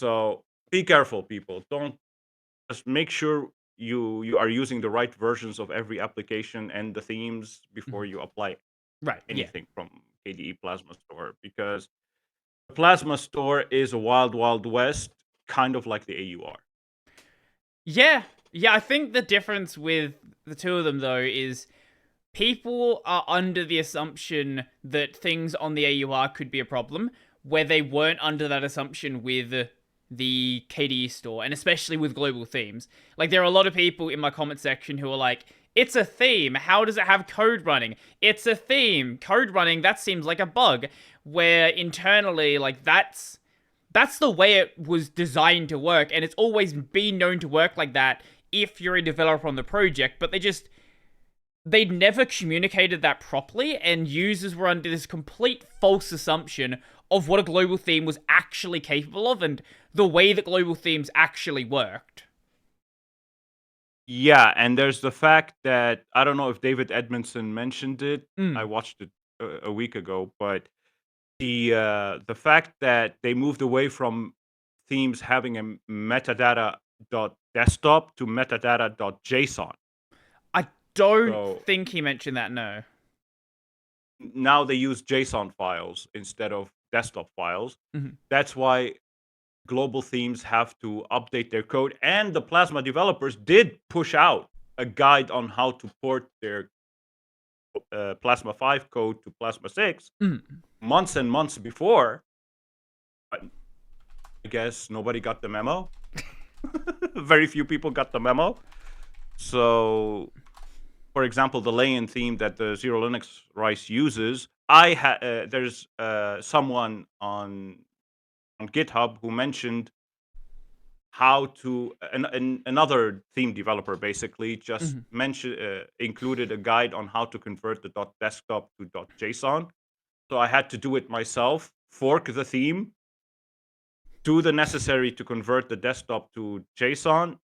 So be careful, people. Don't just make sure you are using the right versions of every application and the themes before Mhm. you apply Right. Yeah. anything from KDE Plasma Store, because the Plasma Store is a wild, wild west, kind of like the AUR. Yeah. Yeah. I think the difference with the two of them though is people are under the assumption that things on the AUR could be a problem, where they weren't under that assumption with the KDE store, and especially with global themes. Like, there are a lot of people in my comment section who are like, it's a theme, how does it have code running? It's a theme, code running, that seems like a bug. Where internally, like, that's the way it was designed to work, and it's always been known to work like that if you're a developer on the project, but they'd never communicated that properly, and users were under this complete false assumption of what a global theme was actually capable of and the way that global themes actually worked. Yeah, and there's the fact that I don't know if David Edmondson mentioned it. I Mm. watched it a week ago, but the fact that they moved away from themes having a metadata dot desktop to metadata dot JSON. I don't So think he mentioned that, no. now they use JSON files instead of desktop files. Mhm. That's why global themes have to update their code. And the Plasma developers did push out a guide on how to port their Plasma 5 code to Plasma 6 Mm. months and months before. But I guess nobody got the memo. Very few people got the memo. So, for example, the lay-in theme that the Zero Linux Rice uses, there's someone on GitHub who mentioned how to another theme developer basically just Mhm. mentioned included a guide on how to convert the .desktop to .json. So I had to do it myself, fork the theme, do the necessary to convert the desktop to JSON,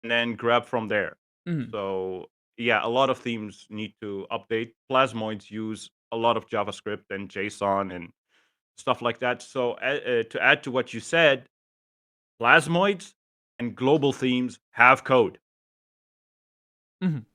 and then grab from there. Mhm. So yeah, a lot of themes need to update. Plasmoids use a lot of JavaScript and JSON and stuff like that. So to add to what you said, Plasmoids and global themes have code. Mhm.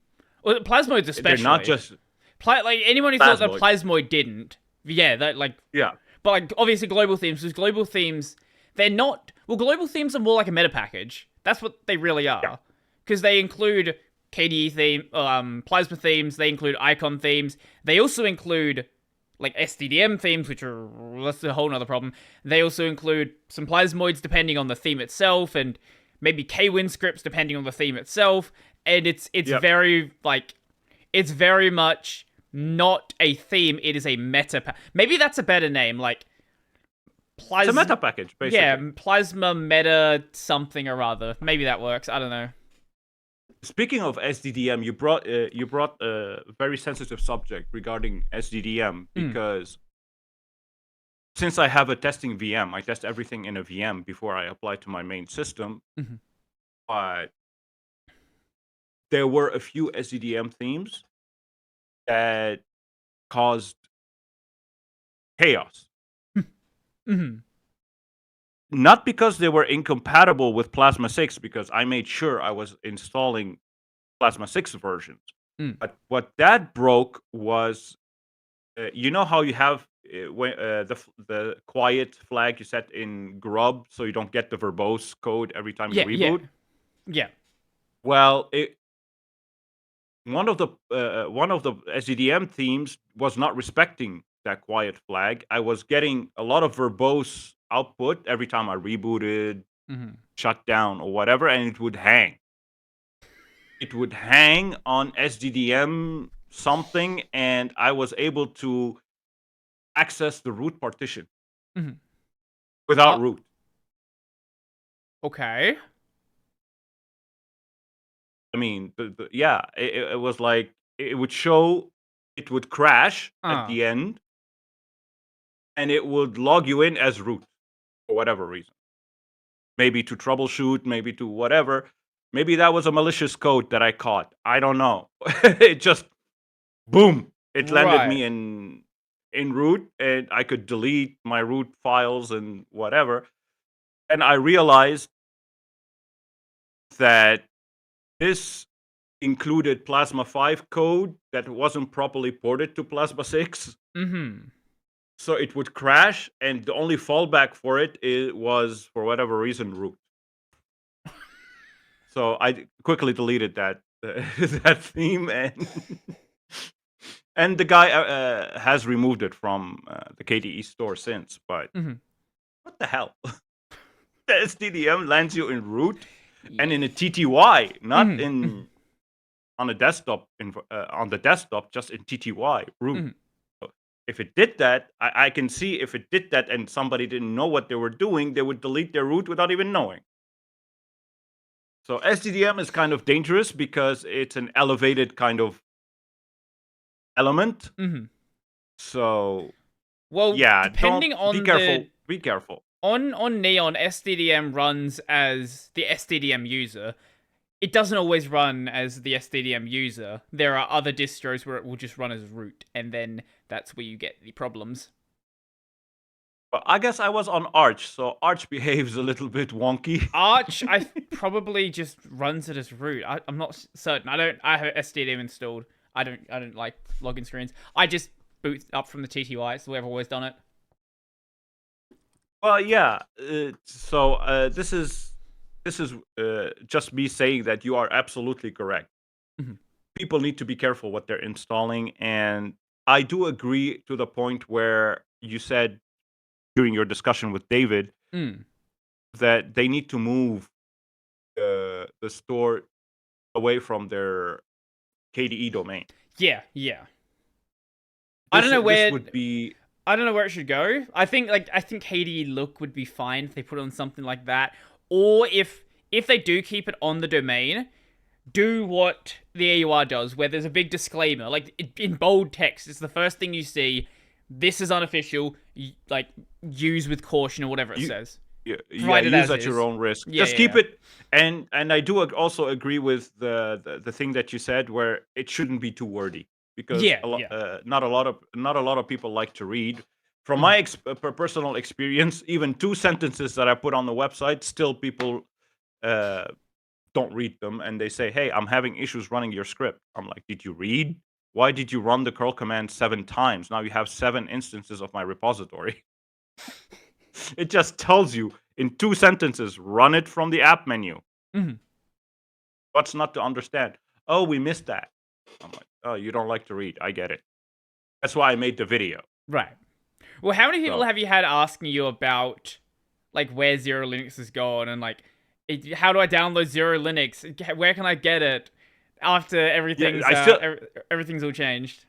Well, Plasmoids They're not especially. just Like, anyone who thought that Plasmoids. Plasmoid didn't, yeah, that, like, Yeah, but like obviously global themes, because global themes, they're not, well, global themes are more like a meta package. That's what they really yeah, are, because they include KDE theme, Plasma themes. They include icon themes. They also include like SDDM themes, which are, that's a whole nother problem. They also include some plasmoids depending on the theme itself, and maybe Kwin scripts depending on the theme itself. And it's yep. very like, it's very much not a theme. It is a meta. Maybe that's a better name, like It's a plasma. meta package, Yeah, basically. plasma meta something or other. Maybe that works. I don't know. Speaking of SDDM, you brought a very sensitive subject regarding SDDM Mm. because since I have a testing VM, I test everything in a VM before I apply to my main system. Mm-hmm. But there were a few SDDM themes that caused chaos. Mm-hmm. Not because they were incompatible with Plasma 6, because I made sure I was installing Plasma 6 versions. Mm. But what that broke was, you know how you have the quiet flag you set in Grub so you don't get the verbose code every time you Yeah, yeah, reboot? yeah. Well, one of the SDDM themes was not respecting that quiet flag. I was getting a lot of verbose output every time I rebooted, Mm-hmm. shut down, or whatever, and it would hang. It would hang on SDDM something, and I was able to access the root partition Mm-hmm. without Oh, root. okay. I mean, yeah, it was like it would show, it would crash at Uh. the end, and it would log you in as root for whatever reason. Maybe to troubleshoot, maybe to whatever. Maybe that was a malicious code that I caught. I don't know. It just boom. It landed Right. me in root, and I could delete my root files and whatever. And I realized that this included Plasma 5 code that wasn't properly ported to Plasma 6. Mm-hmm. So it would crash, and the only fallback for it was, for whatever reason, root. So I quickly deleted that that theme, and the guy has removed it from the KDE store since. But Mm-hmm. what the hell? The SDDM lands you in root and in a TTY, not Mm-hmm. in on a desktop on the desktop, just in TTY root. Mm-hmm. So if it did that, I can see if it did that and somebody didn't know what they were doing, they would delete their root without even knowing. So SDDM is kind of dangerous because it's an elevated kind of element. Mm-hmm. So Well, yeah, don't depending be on careful. Be careful. on Neon, SDDM runs as the SDDM user. It doesn't always run as the SDDM user. There are other distros where it will just run as root, and then that's where you get the problems. But I guess I was on Arch, so Arch behaves a little bit wonky. Arch, I probably just runs it as root. I'm not certain. I have SDDM installed. I don't like login screens. I just boot up from the TTY. It's the way I've always done it. Well, yeah. So this is just me saying that you are absolutely correct. Mhm. People need to be careful what they're installing, and I do agree to the point where you said during your discussion with David Mm. that they need to move the store away from their KDE domain. Yeah, yeah. I don't know This where would be I don't know where it should go. I think KDE look would be fine if they put on something like that, or if they do keep it on the domain, do what the AUR does, where there's a big disclaimer, like in bold text. It's the first thing you see. This is unofficial. Like use with caution or whatever it says. yeah, Provided use as at is. your own risk. Yeah, Just yeah, keep yeah. it, and I do also agree with the thing that you said where it shouldn't be too wordy because Yeah, yeah. not a lot of people like to read. From Mhm. my personal experience, even 2 sentences that I put on the website, still people uh, don't read them, and they say, "Hey, I'm having issues running your script." I'm like, "Did you read? Why did you run the curl command 7 times? Now you have 7 instances of my repository." It just tells you in 2 sentences, run it from the app menu. Mhm. What's not to understand? Oh, we missed that. I'm like, oh, you don't like to read. I get it. That's why I made the video. Right. Well, how many people So, have you had asking you about like where Zero Linux is gone and like how do I download Zero Linux? Where can I get it after yeah, everything's I still everything's all changed?